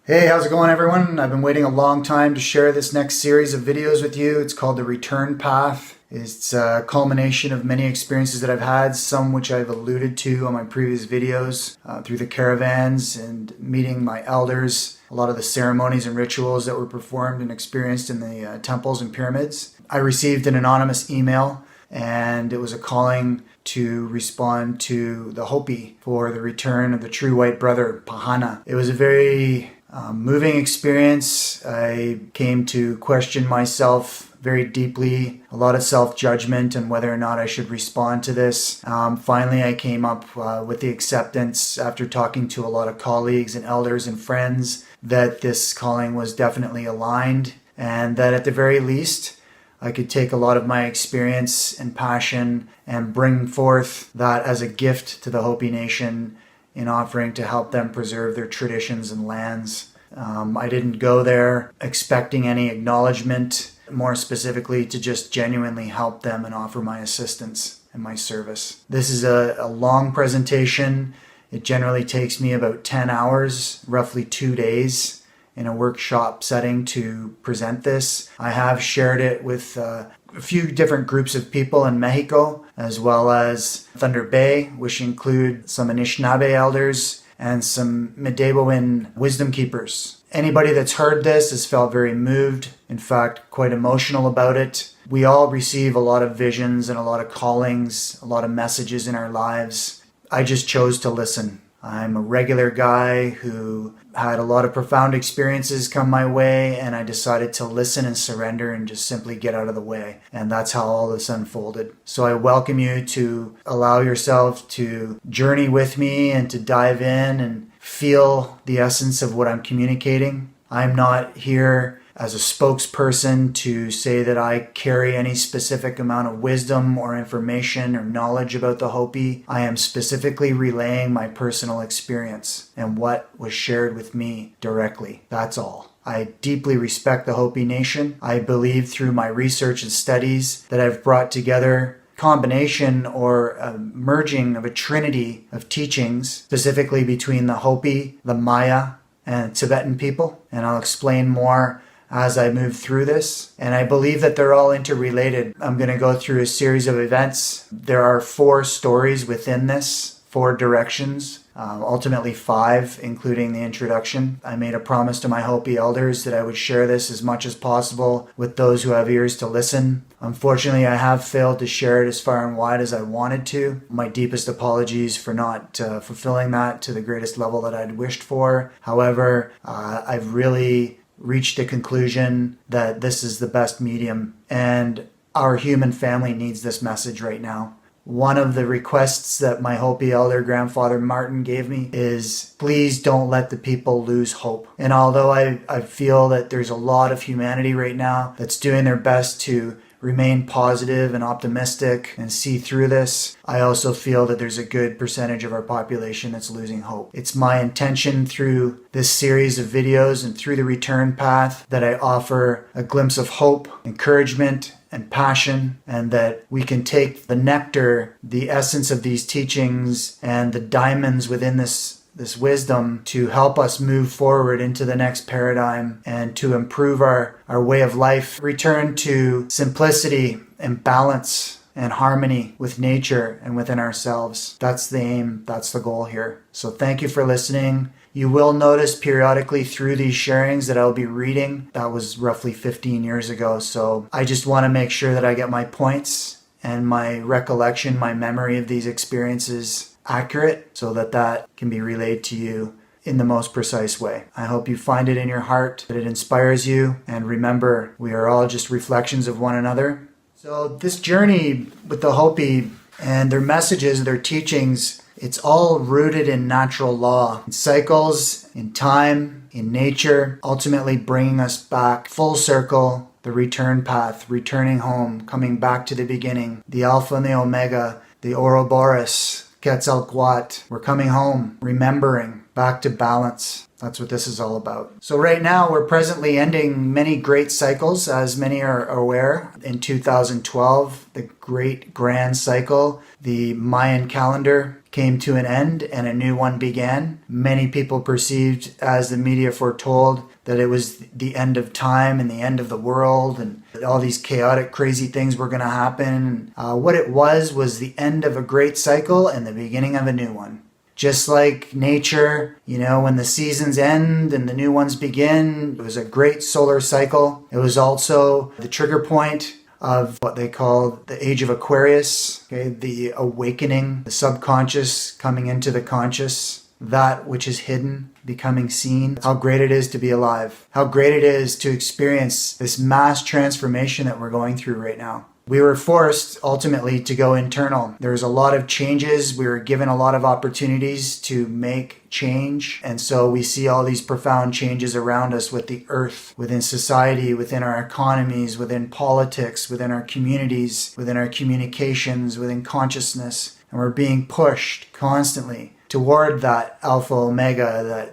Hey, how's it going, everyone? I've been waiting a long time to share this next series of videos with you. It's called The Return Path. It's a culmination of many experiences that I've had, some which I've alluded to on my previous videos, through the caravans and meeting my elders, a lot of the ceremonies and rituals that were performed and experienced in the temples and pyramids. I received an anonymous email, and it was a calling to respond to the Hopi for the return of the true white brother, Pahana. It was a very moving experience. I came to question myself very deeply, a lot of self-judgment and whether or not I should respond to this. Finally, I came up with the acceptance after talking to a lot of colleagues and elders and friends that this calling was definitely aligned, and that at the very least, I could take a lot of my experience and passion and bring forth that as a gift to the Hopi Nation in offering to help them preserve their traditions and lands. I didn't go there expecting any acknowledgement, more specifically to just genuinely help them and offer my assistance and my service. This is a long presentation. It generally takes me about 10 hours, roughly 2 days, in a workshop setting to present this. I have shared it with a few different groups of people in Mexico, as well as Thunder Bay, which include some Anishinaabe elders and some Midewiwin wisdom keepers. Anybody that's heard this has felt very moved, in fact, quite emotional about it. We all receive a lot of visions and a lot of callings, a lot of messages in our lives. I just chose to listen. I'm a regular guy who had a lot of profound experiences come my way, and I decided to listen and surrender and just simply get out of the way. And that's how all this unfolded. So I welcome you to allow yourself to journey with me and to dive in and feel the essence of what I'm communicating. I'm not here as a spokesperson to say that I carry any specific amount of wisdom or information or knowledge about the Hopi. I am specifically relaying my personal experience and what was shared with me directly. That's all. I deeply respect the Hopi Nation. I believe through my research and studies that I've brought together combination or a merging of a trinity of teachings, specifically between the Hopi, the Maya, and Tibetan people. And I'll explain more as I move through this. And I believe that they're all interrelated. I'm going to go through a series of events. There are 4 stories within this, 4 directions, ultimately 5, including the introduction. I made a promise to my Hopi elders that I would share this as much as possible with those who have ears to listen. Unfortunately, I have failed to share it as far and wide as I wanted to. My deepest apologies for not fulfilling that to the greatest level that I'd wished for. However, I've really reached a conclusion that this is the best medium, and our human family needs this message right now. One of the requests that my Hopi elder grandfather Martin gave me is, please don't let the people lose hope. And although I feel that there's a lot of humanity right now that's doing their best to remain positive and optimistic and see through this, I also feel that there's a good percentage of our population that's losing hope. It's my intention through this series of videos and through the return path that I offer a glimpse of hope, encouragement, and passion, and that we can take the nectar, the essence of these teachings, and the diamonds within this wisdom to help us move forward into the next paradigm and to improve our way of life, return to simplicity and balance and harmony with nature and within ourselves. That's the aim, that's the goal here. So thank you for listening. You will notice periodically through these sharings that I'll be reading. That was roughly 15 years ago. So I just want to make sure that I get my points and my recollection, my memory of these experiences accurate so that can be relayed to you in the most precise way. I hope you find it in your heart, that it inspires you. And remember, we are all just reflections of one another. So this journey with the Hopi and their messages, their teachings, it's all rooted in natural law, in cycles, in time, in nature, ultimately bringing us back full circle, the return path, returning home, coming back to the beginning, the Alpha and the Omega, the Ouroboros, Quetzalcoatl. We're coming home, remembering, back to balance. That's what this is all about. So right now, we're presently ending many great cycles, as many are aware. In 2012, the great grand cycle, the Mayan calendar came to an end and a new one began. Many people perceived, as the media foretold, that it was the end of time and the end of the world and all these chaotic, crazy things were going to happen. What it was the end of a great cycle and the beginning of a new one. Just like nature, when the seasons end and the new ones begin, it was a great solar cycle. It was also the trigger point of what they call the age of Aquarius, the awakening, the subconscious coming into the conscious, that which is hidden becoming seen. How great it is to be alive. How great it is to experience this mass transformation that we're going through right now. We were forced ultimately to go internal. There was a lot of changes. We were given a lot of opportunities to make change. And so we see all these profound changes around us with the earth, within society, within our economies, within politics, within our communities, within our communications, within consciousness. And we're being pushed constantly toward that alpha omega,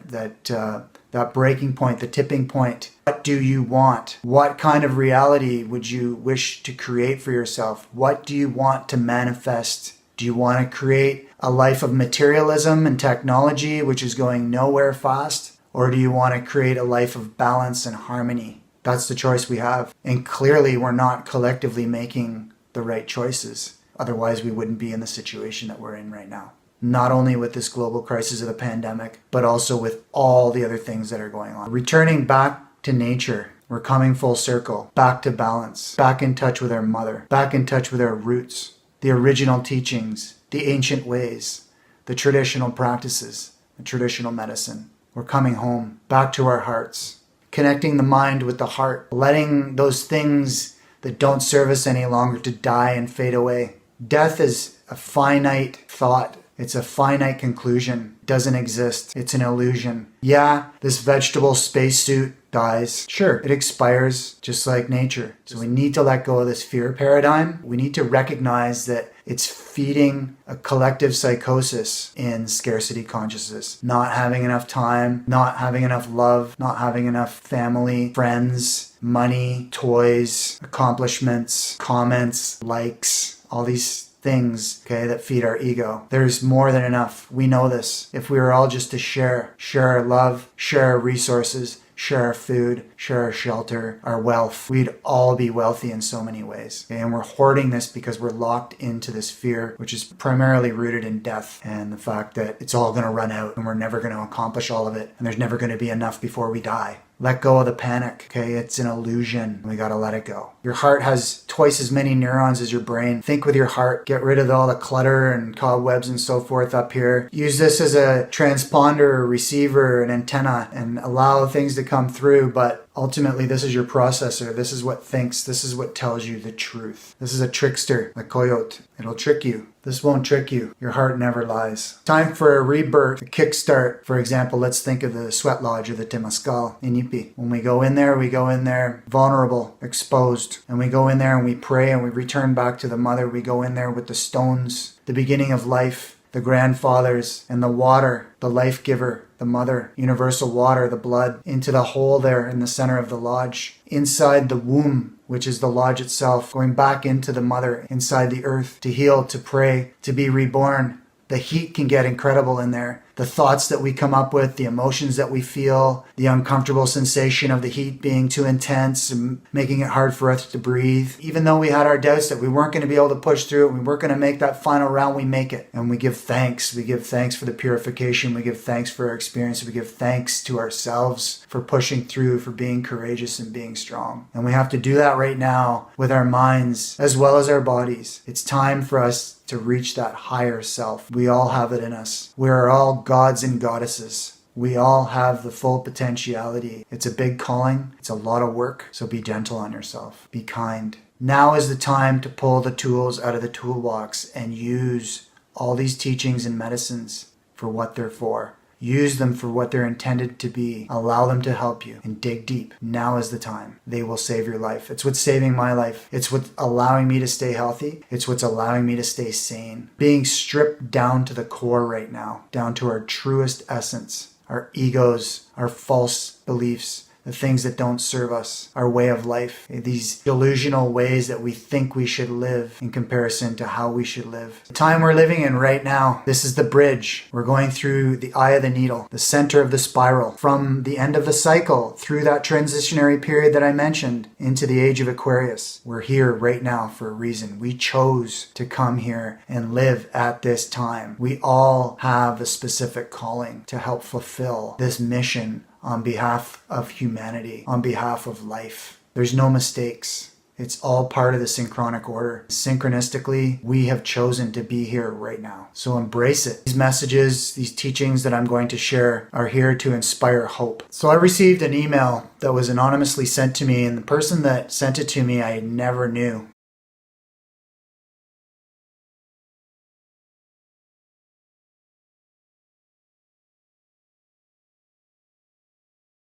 that breaking point, the tipping point. What do you want? What kind of reality would you wish to create for yourself? What do you want to manifest? Do you want to create a life of materialism and technology, which is going nowhere fast? Or do you want to create a life of balance and harmony? That's the choice we have. And clearly, we're not collectively making the right choices. Otherwise, we wouldn't be in the situation that we're in right now. Not only with this global crisis of the pandemic, but also with all the other things that are going on. Returning back to nature, we're coming full circle, back to balance, back in touch with our mother, back in touch with our roots, the original teachings, the ancient ways, the traditional practices, the traditional medicine. We're coming home, back to our hearts, connecting the mind with the heart, letting those things that don't serve us any longer to die and fade away. Death is a finite thought. It's a finite conclusion. It doesn't exist. It's an illusion. Yeah, this vegetable spacesuit dies. Sure, it expires just like nature. So we need to let go of this fear paradigm. We need to recognize that it's feeding a collective psychosis in scarcity consciousness. Not having enough time, not having enough love, not having enough family, friends, money, toys, accomplishments, comments, likes, all these things, that feed our ego. There's more than enough. We know this. If we were all just to share our love, share our resources, share our food, share our shelter, our wealth, we'd all be wealthy in so many ways. And we're hoarding this because we're locked into this fear, which is primarily rooted in death and the fact that it's all going to run out and we're never going to accomplish all of it. And there's never going to be enough before we die. Let go of the panic, It's an illusion. We gotta let it go. Your heart has twice as many neurons as your brain. Think with your heart. Get rid of all the clutter and cobwebs and so forth up here. Use this as a transponder, receiver, an antenna, and allow things to come through. But ultimately, this is your processor. This is what thinks. This is what tells you the truth. This is a trickster, like coyote. It'll trick you. This won't trick you. Your heart never lies. Time for a rebirth, a kickstart. For example, let's think of the sweat lodge or the Temazcal in Ipi. When we go in there vulnerable, exposed. And we go in there and we pray and we return back to the mother. We go in there with the stones, the beginning of life, the grandfathers, and the water, the life giver, the mother, universal water, the blood, into the hole there in the center of the lodge. Inside the womb, which is the lodge itself, going back into the mother, inside the earth, to heal, to pray, to be reborn. The heat can get incredible in there. The thoughts that we come up with, the emotions that we feel, the uncomfortable sensation of the heat being too intense and making it hard for us to breathe. Even though we had our doubts that we weren't going to be able to push through it, we weren't going to make that final round, we make it. And we give thanks. We give thanks for the purification. We give thanks for our experience. We give thanks to ourselves for pushing through, for being courageous and being strong. And we have to do that right now with our minds as well as our bodies. It's time for us to reach that higher self. We all have it in us. We are all gods and goddesses. We all have the full potentiality. It's a big calling. It's a lot of work. So be gentle on yourself. Be kind. Now is the time to pull the tools out of the toolbox and use all these teachings and medicines for what they're for. Use them for what they're intended to be. Allow them to help you and dig deep. Now is the time. They will save your life. It's what's saving my life. It's what's allowing me to stay healthy. It's what's allowing me to stay sane. Being stripped down to the core right now, down to our truest essence, our egos, our false beliefs, the things that don't serve us, our way of life, these delusional ways that we think we should live in comparison to how we should live. The time we're living in right now, this is the bridge. We're going through the eye of the needle, the center of the spiral, from the end of the cycle through that transitionary period that I mentioned into the age of Aquarius. We're here right now for a reason. We chose to come here and live at this time. We all have a specific calling to help fulfill this mission on behalf of humanity, on behalf of life. There's no mistakes. It's all part of the synchronic order. Synchronistically, we have chosen to be here right now. So embrace it. These messages, these teachings that I'm going to share are here to inspire hope. So I received an email that was anonymously sent to me, and the person that sent it to me I never knew.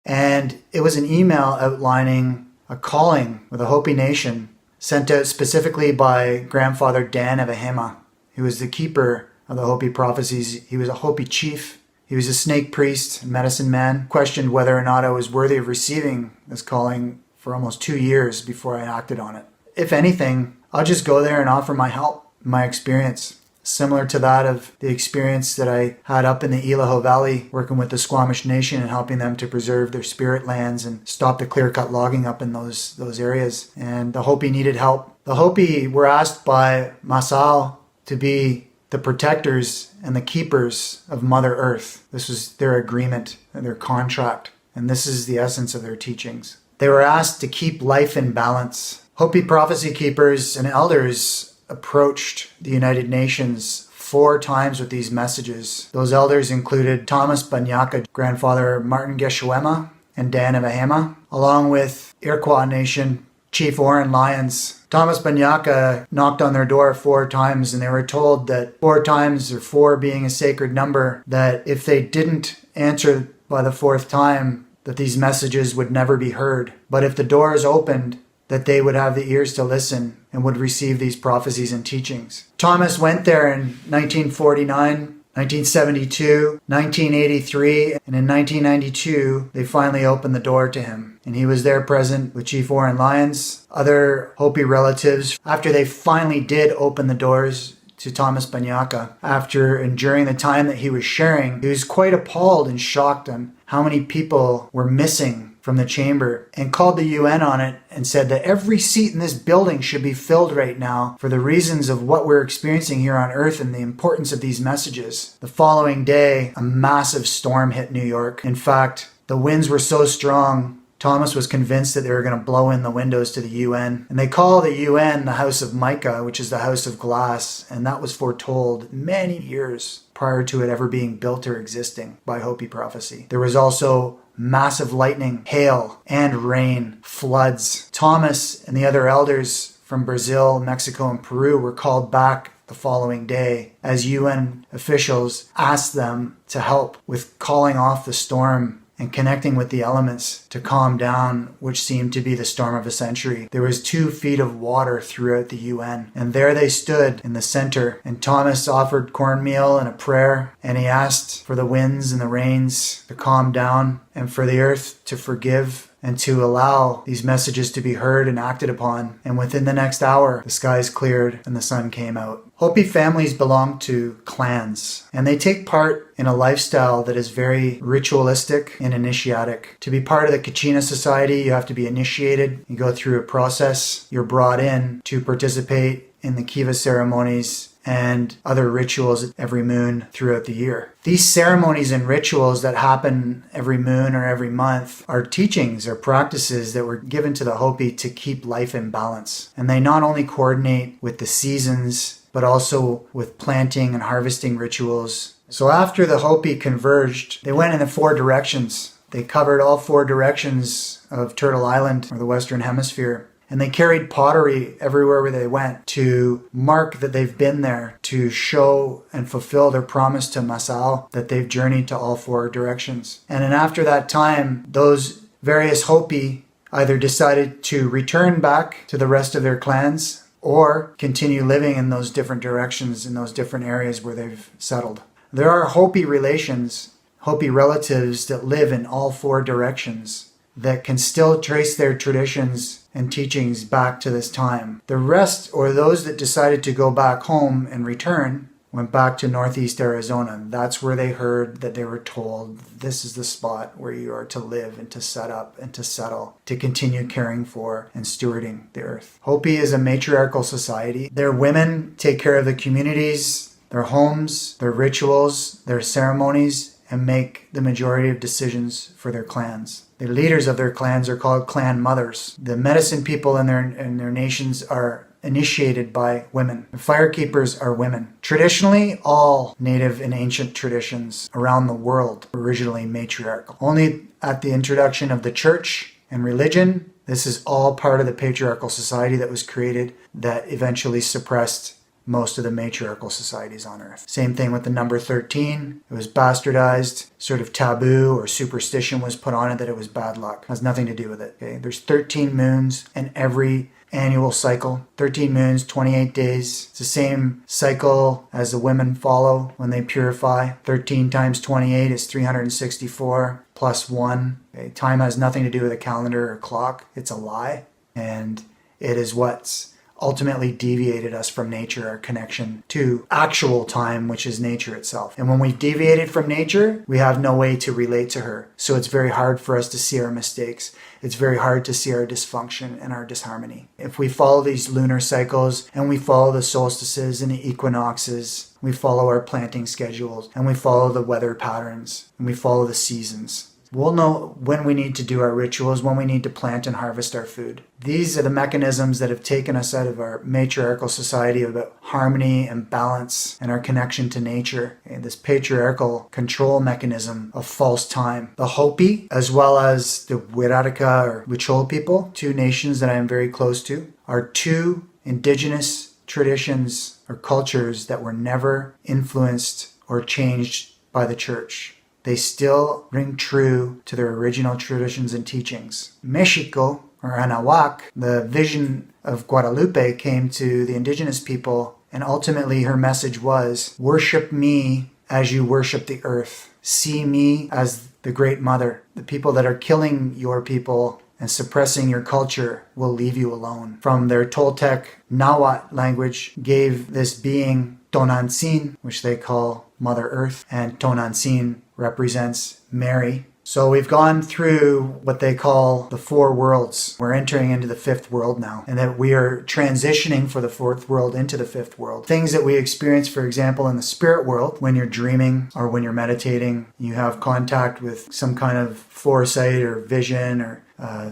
And it was an email outlining a calling with the Hopi Nation sent out specifically by Grandfather Dan Evahema. He was the keeper of the Hopi Prophecies. He was a Hopi chief. He was a snake priest, medicine man. Questioned whether or not I was worthy of receiving this calling for almost 2 years before I acted on it. If anything, I'll just go there and offer my help, my experience. Similar to that of the experience that I had up in the Ilaho Valley working with the Squamish Nation and helping them to preserve their spirit lands and stop the clear-cut logging up in those areas. And the Hopi needed help. The Hopi were asked by Masao to be the protectors and the keepers of Mother Earth. This was their agreement and their contract. And this is the essence of their teachings. They were asked to keep life in balance. Hopi prophecy keepers and elders approached the United Nations 4 times with these messages. Those elders included Thomas Banyaka, Grandfather Martin Geshuema, and Dan Evahema, along with Iroquois Nation Chief Warren Lyons. Thomas Banyaka knocked on their door 4 times, and they were told that 4 times, or 4 being a sacred number, that if they didn't answer by the 4th time, that these messages would never be heard. But if the doors opened, that they would have the ears to listen and would receive these prophecies and teachings. Thomas went there in 1949, 1972, 1983, and in 1992, they finally opened the door to him. And he was there present with Chief Warren Lyons, other Hopi relatives. After they finally did open the doors to Thomas Banyaka, after and during the time that he was sharing, he was quite appalled and shocked on how many people were missing from the chamber, and called the UN on it and said that every seat in this building should be filled right now for the reasons of what we're experiencing here on Earth and the importance of these messages. The following day, a massive storm hit New York. In fact, the winds were so strong, Thomas was convinced that they were going to blow in the windows to the UN. And they call the UN the House of Mica, which is the House of Glass, and that was foretold many years prior to it ever being built or existing by Hopi prophecy. There was also massive lightning, hail, and rain, floods. Thomas and the other elders from Brazil, Mexico, and Peru were called back the following day as UN officials asked them to help with calling off the storm and connecting with the elements to calm down, which seemed to be the storm of a century. There was 2 feet of water throughout the UN, and there they stood in the center, and Thomas offered cornmeal and a prayer, and he asked for the winds and the rains to calm down and for the earth to forgive and to allow these messages to be heard and acted upon. And within the next hour, the skies cleared and the sun came out. Hopi families belong to clans, and they take part in a lifestyle that is very ritualistic and initiatic. To be part of the Kachina society, you have to be initiated. You go through a process. You're brought in to participate in the Kiva ceremonies and other rituals every moon throughout the year. These ceremonies and rituals that happen every moon or every month are teachings or practices that were given to the Hopi to keep life in balance. And they not only coordinate with the seasons, but also with planting and harvesting rituals. So after the Hopi converged, they went in the 4 directions. They covered all 4 directions of Turtle Island, or the Western Hemisphere. And they carried pottery everywhere where they went to mark that they've been there, to show and fulfill their promise to Masao that they've journeyed to all 4 directions. And then after that time, those various Hopi either decided to return back to the rest of their clans or continue living in those different directions, in those different areas where they've settled. There are Hopi relations, Hopi relatives that live in all 4 directions. that can still trace their traditions and teachings back to this time. The rest, or those that decided to go back home and return, went back to Northeast Arizona. That's where they heard that they were told this is the spot where you are to live and to set up and to settle, to continue caring for and stewarding the earth. Hopi is a matriarchal society. Their women take care of the communities, their homes, their rituals, their ceremonies, and make the majority of decisions for their clans. The leaders of their clans are called clan mothers. The medicine people in their nations are initiated by women. The firekeepers are women. Traditionally, all native and ancient traditions around the world were originally matriarchal. Only at the introduction of the church and religion, this is all part of the patriarchal society that was created that eventually suppressed most of the matriarchal societies on earth. Same thing with the number 13. It was bastardized, sort of taboo or superstition was put on it that it was bad luck. It has nothing to do with it. Okay? There's 13 moons in every annual cycle. 13 moons, 28 days. It's the same cycle as the women follow when they purify. 13 times 28 is 364 plus 1. Okay? Time has nothing to do with a calendar or clock. It's a lie. And it is what's ultimately deviated us from nature, our connection to actual time, which is nature itself. And when we've deviated from nature, we have no way to relate to her. So it's very hard for us to see our mistakes. It's very hard to see our dysfunction and our disharmony. If we follow these lunar cycles and we follow the solstices and the equinoxes, we follow our planting schedules and we follow the weather patterns and we follow the seasons, we'll know when we need to do our rituals, when we need to plant and harvest our food. These are the mechanisms that have taken us out of our matriarchal society about harmony and balance and our connection to nature. And this patriarchal control mechanism of false time. The Hopi, as well as the Wirarika or Huichol people, two nations that I am very close to, are two indigenous traditions or cultures that were never influenced or changed by the church. They still ring true to their original traditions and teachings. Mexico, or Anahuac, the vision of Guadalupe came to the indigenous people, and ultimately her message was, worship me as you worship the earth. See me as the great mother. The people that are killing your people and suppressing your culture will leave you alone. From their Toltec Nahuatl language gave this being Tonantzin, which they call Mother Earth, and Tonantzin represents Mary. So we've gone through what they call the four worlds. We're entering into the fifth world now, and that we are transitioning for the fourth world into the fifth world. Things that we experience, for example, in the spirit world, when you're dreaming or when you're meditating, you have contact with some kind of foresight or vision or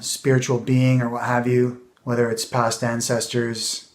spiritual being or what have you, whether it's past ancestors,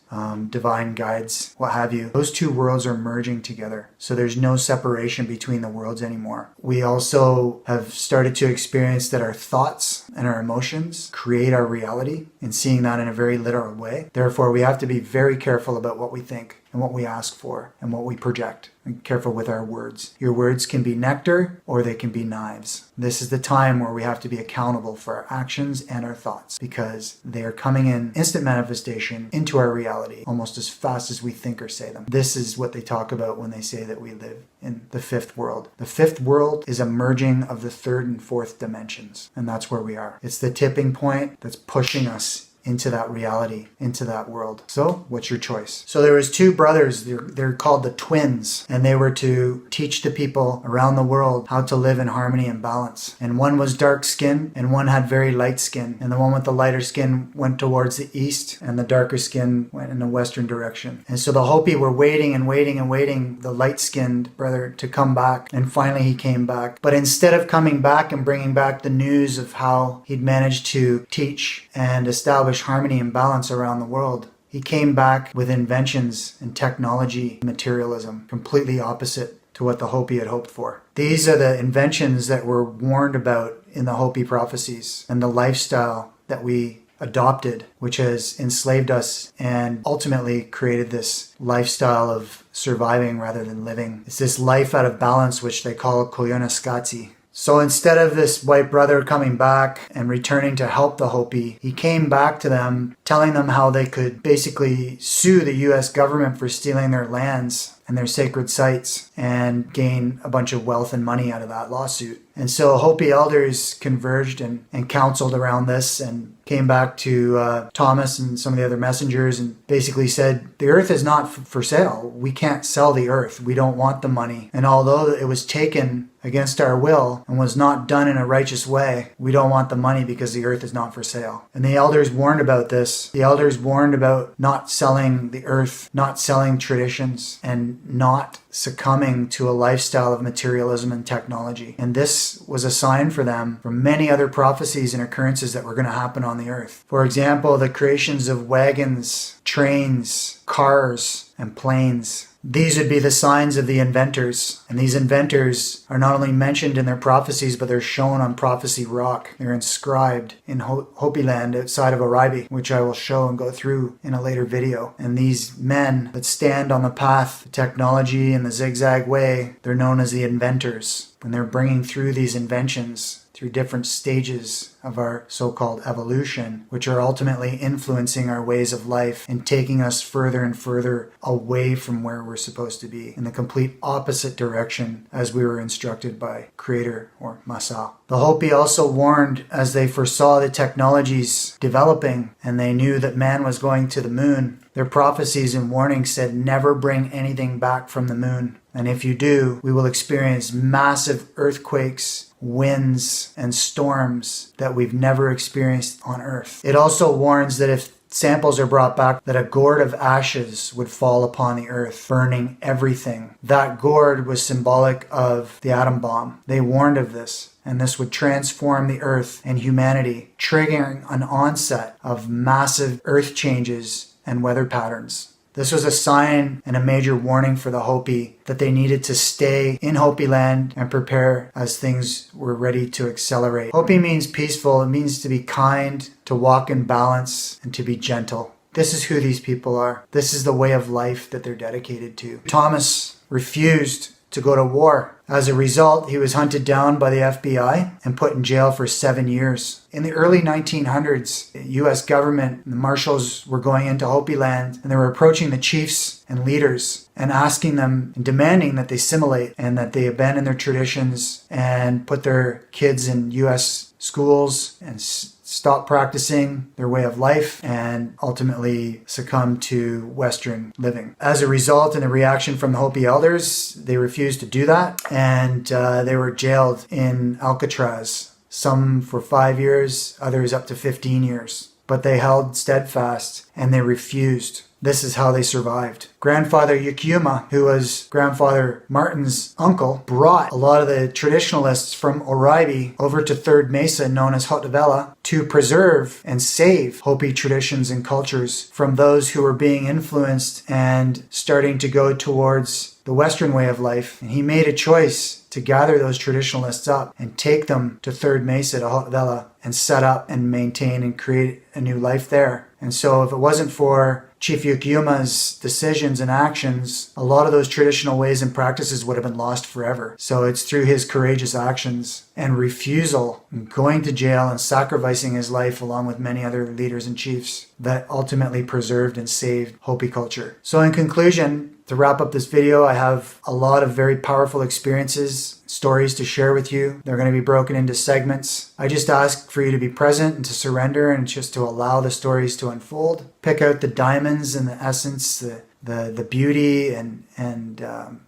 divine guides, what have you. Those two worlds are merging together. So there's no separation between the worlds anymore. We also have started to experience that our thoughts and our emotions create our reality, and seeing that in a very literal way. Therefore, we have to be very careful about what we think and what we ask for and what we project. And careful with our words. Your words can be nectar or they can be knives. This is the time where we have to be accountable for our actions and our thoughts, because they are coming in instant manifestation into our reality almost as fast as we think or say them. This is what they talk about when they say that we live in the fifth world. The fifth world is a merging of the third and fourth dimensions, and that's where we are. It's the tipping point that's pushing us into that reality, into that world. So what's your choice? So there was two brothers, they're called the twins, and they were to teach the people around the world how to live in harmony and balance. And one was dark skinned and one had very light skin. And the one with the lighter skin went towards the east and the darker skin went in the western direction. And so the Hopi were waiting and waiting and waiting, the light skinned brother to come back. And finally he came back. But instead of coming back and bringing back the news of how he'd managed to teach and establish harmony and balance around the world, he came back with inventions and technology, materialism, completely opposite to what the Hopi had hoped for. These are the inventions that were warned about in the Hopi Prophecies, and the lifestyle that we adopted, which has enslaved us and ultimately created this lifestyle of surviving rather than living. It's this life out of balance, which they call Koyonaskatsi. So instead of this white brother coming back and returning to help the Hopi, he came back to them telling them how they could basically sue the US government for stealing their lands and their sacred sites and gain a bunch of wealth and money out of that lawsuit. And so Hopi elders converged and counseled around this and came back to Thomas and some of the other messengers and basically said, the earth is not for sale. We can't sell the earth. We don't want the money. And although it was taken against our will and was not done in a righteous way, we don't want the money because the earth is not for sale. And the elders warned about this. The elders warned about not selling the earth, not selling traditions, and not succumbing to a lifestyle of materialism and technology. And this was a sign for them from many other prophecies and occurrences that were going to happen on the earth. For example, the creations of wagons, trains, cars, and planes. These would be the signs of the inventors. And these inventors are not only mentioned in their prophecies, but they're shown on Prophecy Rock. They're inscribed in Hopi land outside of Oribe, which I will show and go through in a later video. And these men that stand on the path of technology in the zigzag way, they're known as the inventors. When they're bringing through these inventions through different stages of our so-called evolution, which are ultimately influencing our ways of life and taking us further and further away from where we're supposed to be, in the complete opposite direction as we were instructed by Creator or Masa. The Hopi also warned as they foresaw the technologies developing and they knew that man was going to the moon. Their prophecies and warnings said, never bring anything back from the moon. And if you do, we will experience massive earthquakes, winds, and storms that we've never experienced on Earth. It also warns that if samples are brought back, that a gourd of ashes would fall upon the earth, burning everything. That gourd was symbolic of the atom bomb. They warned of this, and this would transform the earth and humanity, triggering an onset of massive earth changes and weather patterns. This was a sign and a major warning for the Hopi that they needed to stay in Hopi land and prepare as things were ready to accelerate. Hopi means peaceful. It means to be kind, to walk in balance, and to be gentle. This is who these people are. This is the way of life that they're dedicated to. Thomas refused to go to war. As a result, he was hunted down by the FBI and put in jail for 7 years. In the early 1900s, the U.S. government, the marshals were going into Hopi land and they were approaching the chiefs and leaders and asking them and demanding that they assimilate and that they abandon their traditions and put their kids in U.S. schools and stop practicing their way of life and ultimately succumb to Western living. As a result, in the reaction from the Hopi elders, they refused to do that and they were jailed in Alcatraz, some for 5 years, others up to 15 years. But they held steadfast and they refused. This is how they survived. Grandfather Yukyuma, who was Grandfather Martin's uncle, brought a lot of the traditionalists from Oribe over to Third Mesa, known as Hotevela, to preserve and save Hopi traditions and cultures from those who were being influenced and starting to go towards the Western way of life. And he made a choice to gather those traditionalists up and take them to Third Mesa, to Hotevela, and set up and maintain and create a new life there. And so if it wasn't for Chief Yukyuma's decisions and actions, a lot of those traditional ways and practices would have been lost forever. So it's through his courageous actions and refusal, and going to jail and sacrificing his life along with many other leaders and chiefs, that ultimately preserved and saved Hopi culture. So in conclusion, to wrap up this video, I have a lot of very powerful experiences, stories to share with you. They're going to be broken into segments. I just ask for you to be present and to surrender and just to allow the stories to unfold. Pick out the diamonds and the essence, the beauty and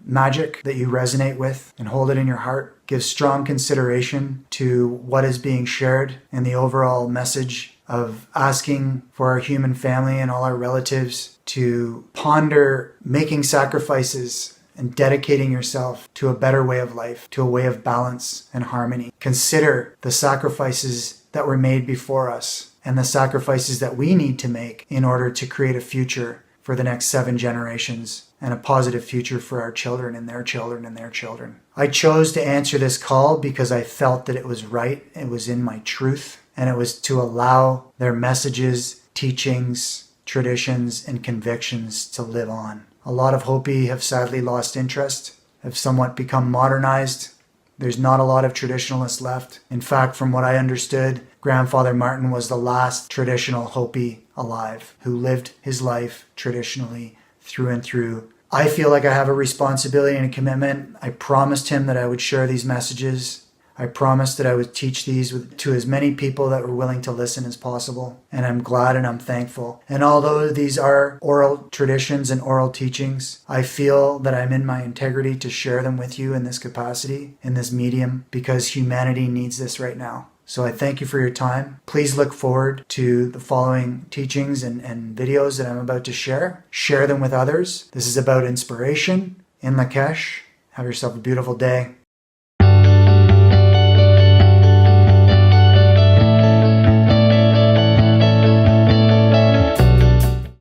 magic that you resonate with, and hold it in your heart. Give strong consideration to what is being shared and the overall message of asking for our human family and all our relatives to ponder making sacrifices and dedicating yourself to a better way of life, to a way of balance and harmony. Consider the sacrifices that were made before us and the sacrifices that we need to make in order to create a future for the next 7 generations and a positive future for our children and their children and their children. I chose to answer this call because I felt that it was right, it was in my truth, and it was to allow their messages, teachings, traditions, and convictions to live on. A lot of Hopi have sadly lost interest, have somewhat become modernized, There's not a lot of traditionalists left. In fact, from what I understood, Grandfather Martin was the last traditional Hopi alive who lived his life traditionally through and through. I feel like I have a responsibility and a commitment. I promised him that I would share these messages. I promised that I would teach these to as many people that were willing to listen as possible. And I'm glad and I'm thankful. And although these are oral traditions and oral teachings, I feel that I'm in my integrity to share them with you in this capacity, in this medium, because humanity needs this right now. So I thank you for your time. Please look forward to the following teachings and videos that I'm about to share. Share them with others. This is about inspiration in Lakesh. Have yourself a beautiful day.